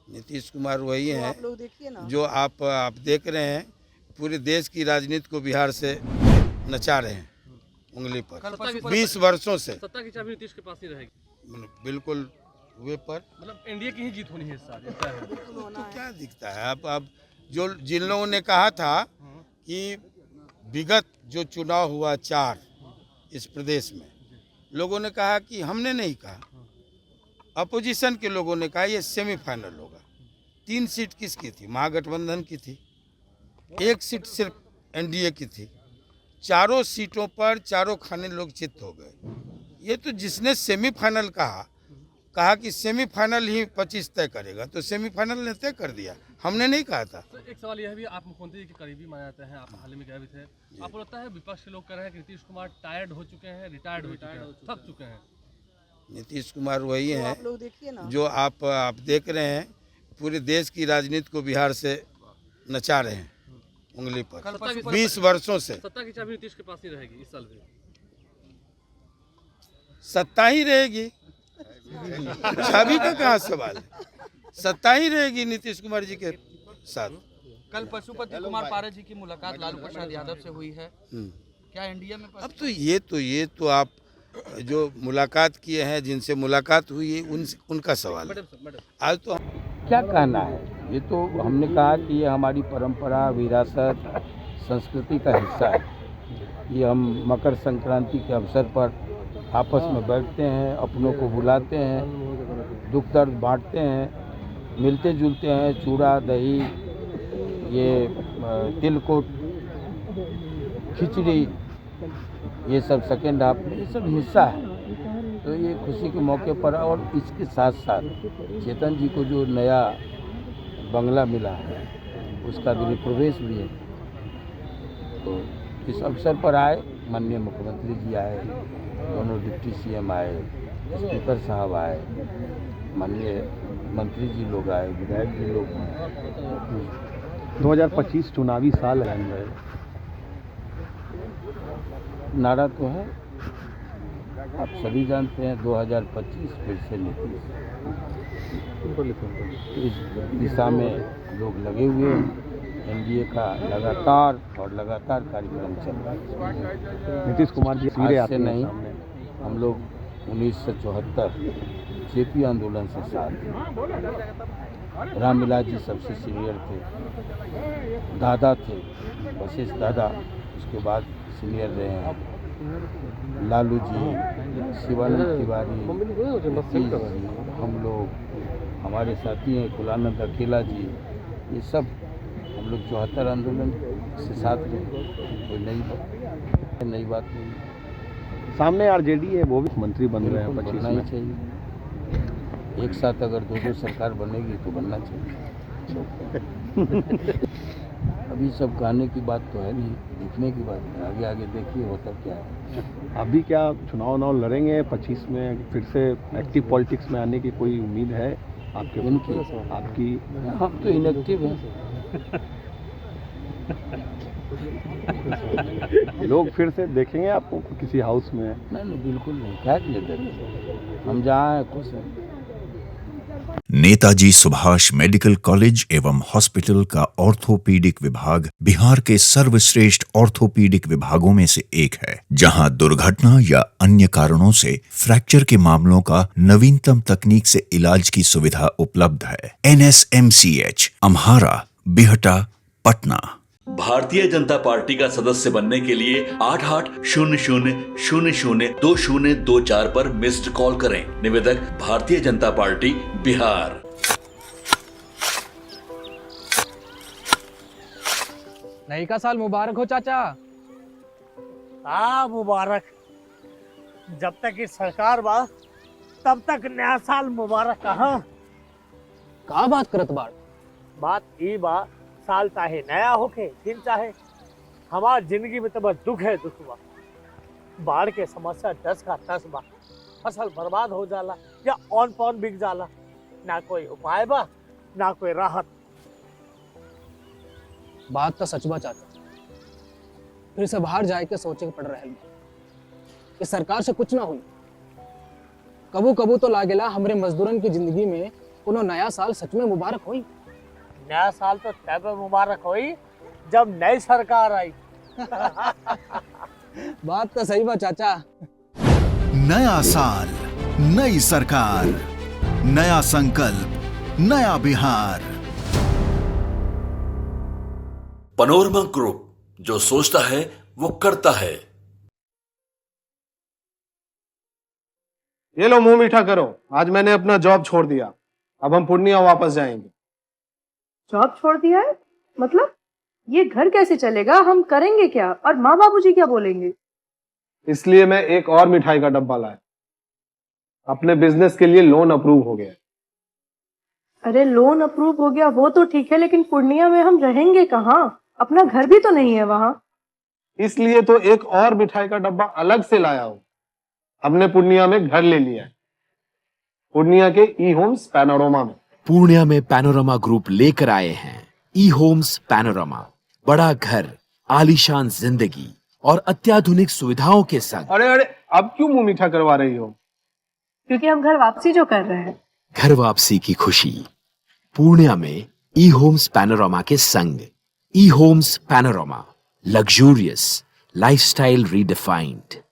नीतीश कुमार वही तो हैं आप लोग देखिए ना। जो आप देख रहे हैं, पूरे देश की राजनीति को बिहार से नचा रहे हैं उंगली पर 20 वर्षों से। सत्ता की चाबी नीतीश के पास ही रहेगी। बिल्कुल हुए पर मतलब एनडीए की ही जीत होनी है इस साल, ऐसा है। बिल्कुल होना तो है। क्या दिखता है अब जो जिन लोगों ने कहा था कि विगत जो चुनाव हुआ 4 इस प्रदेश में, लोगों ने कहा कि हमने नहीं कहा, अपोजिशन के लोगों ने कहा ये सेमीफाइनल होगा। 3 सीट किसकी थी? महागठबंधन की थी। 1 सीट सिर्फ एनडीए की थी। चारों सीटों पर चारों खाने लोग चित्त हो गए। ये तो जिसने सेमीफाइनल कहा कि सेमीफाइनल ही 25 तय करेगा, तो सेमीफाइनल ने तय कर दिया, हमने नहीं कहा था। तो एक सवाल यह भी, आप मुख्यमंत्री जी के करीबी माने जाते हैं, आप हाल ही में गए भी थे। आपको लगता है विपक्ष के लोग कह रहे हैं कि नीतीश कुमार टायर्ड हो चुके हैं, रिटायर्ड हो चुके हैं, थक चुके हैं? नीतीश कुमार वही तो हैं आप लोग देखिए ना। जो आप देख रहे हैं, पूरे देश की राजनीति को बिहार से नचा रहे हैं उंगली पर 20 वर्षों से। सत्ता की चाबी नीतीश के पास ही रहेगी इस साल भी? सत्ता ही रहेगी, चाबी का कहाँ सवाल है? सत्ता ही रहेगी नीतीश कुमार जी के साथ। कल पशुपति कुमार पारस जी की मुलाकात लालू प्रसाद यादव से हुई है, क्या एनडीए में अब तो ये तो आप जो मुलाकात किए हैं, जिनसे मुलाकात हुई है, उनका सवाल है। आज तो क्या कहना है, ये तो हमने कहा कि ये हमारी परंपरा, विरासत, संस्कृति का हिस्सा है। ये हम मकर संक्रांति के अवसर पर आपस में बैठते हैं, अपनों को बुलाते हैं, दुख दर्द बांटते हैं, मिलते जुलते हैं, चूड़ा दही, ये तिलकुट, खिचड़ी, ये सब सेकेंड हाफ में ये सब हिस्सा है। तो ये खुशी के मौके पर, और इसके साथ साथ चेतन जी को जो नया बंगला मिला है उसका गृह प्रवेश भी है। तो इस अवसर पर आए, माननीय मुख्यमंत्री जी आए, दोनों डिप्टी सीएम आए, स्पीकर साहब आए, माननीय मंत्री जी लोग आए, विधायक जी लोग आए। 2025 चुनावी साल है, नारा तो है, आप सभी जानते हैं, 2025 फिर से नीतीश। इस दिशा में लोग लगे हुए हैं। एनडीए का लगातार कार्यक्रम चल रहा है। नीतीश कुमार जी आज से नहीं, हम लोग 1974 जेपी आंदोलन से साथ हैं। रामविलास जी सबसे सीनियर थे, दादा थे, वशिष्ठ दादा उसके बाद सीनियर रहे हैं, लालू जी, शिवानंद तिवारी, नीतीश जी, हम लोग, हमारे साथी हैं कुलानंद अकेला जी, ये सब हम लोग 74 आंदोलन से साथ रहे। कोई नई बात नहीं। सामने आरजेडी है, वो भी मंत्री बन रहे हैं, बनना ही चाहिए। एक साथ अगर दो सरकार बनेगी तो बनना चाहिए। अभी सब कहने की बात तो है नहीं, दिखने की बात है। आगे आगे देखिए होता क्या है। अभी क्या चुनाव लड़ेंगे 25 में, फिर से एक्टिव पॉलिटिक्स में आने की कोई उम्मीद है आपके? आपकी? हम तो इनएक्टिव हैं। लोग फिर से देखेंगे आपको किसी हाउस में? नहीं, बिल्कुल नहीं। क्या के लिए देखेंगे? हम जहाँ हैं खुश हैं। नेताजी सुभाष मेडिकल कॉलेज एवं हॉस्पिटल का ऑर्थोपीडिक विभाग बिहार के सर्वश्रेष्ठ ऑर्थोपीडिक विभागों में से एक है, जहां दुर्घटना या अन्य कारणों से फ्रैक्चर के मामलों का नवीनतम तकनीक से इलाज की सुविधा उपलब्ध है। NSMCH, अम्हारा, बिहटा, पटना। भारतीय जनता पार्टी का सदस्य बनने के लिए 8800002024 पर मिस्ड कॉल करें। निवेदक भारतीय जनता पार्टी बिहार। नई का साल मुबारक हो चाचा। मुबारक। जब तक इस सरकार बा तब तक नया साल मुबारक। का बात करत बात ई बा, साल चाहे नया होके फिर चाहे हमार जिंदगी में तो बस दुख है, दुख बा। बाढ़ के समस्या 10 का 10 बा। फसल बर्बाद हो जाला या ऑन पॉन बिक जाला, ना कोई उपाय बा ना कोई राहत। बात तो सच बा चाचा, फिर से बाहर जाए के सोचे के पड़ रहा है। इस सरकार से कुछ ना हुई। कबू कबू तो लागेला हमरे मजदूरन की जिंदगी में कोनो नया साल सच में मुबारक होई। नया साल तो तब मुबारक होई जब नई सरकार आई। बात तो सही बा चाचा। नया साल, नई सरकार, नया संकल्प, नया बिहार। पनोरमा ग्रुप, जो सोचता है वो करता है। ये लो मुंह मीठा करो, आज मैंने अपना जॉब छोड़ दिया, अब हम पूर्णिया वापस जाएंगे। जॉब छोड़ दिया है? मतलब ये घर कैसे चलेगा, हम करेंगे क्या और माँ बाबूजी क्या बोलेंगे? इसलिए मैं एक और मिठाई का डब्बा लाया। अपने बिजनेस के लिए लोन अप्रूव हो गया। अरे लोन अप्रूव हो गया वो तो ठीक है, लेकिन पूर्णिया में हम रहेंगे कहाँ? अपना घर भी तो नहीं है वहाँ। इसलिए तो एक और मिठाई का डब्बा अलग से लाया हूँ। हमने पूर्णिया में घर ले लिया है, पूर्णिया के ई होम्स पैनोरमा में। पूर्णिया में पैनोरमा ग्रुप लेकर आए हैं ई होम्स पैनोरमा। बड़ा घर, आलीशान जिंदगी और अत्याधुनिक सुविधाओं के संग। अरे अरे, अब क्यों मुंह मीठा करवा रही हो? क्योंकि हम घर वापसी जो कर रहे हैं। घर वापसी की खुशी पूर्णिया में ई होम्स पैनोरमा के संग। E homes panorama, luxurious lifestyle redefined.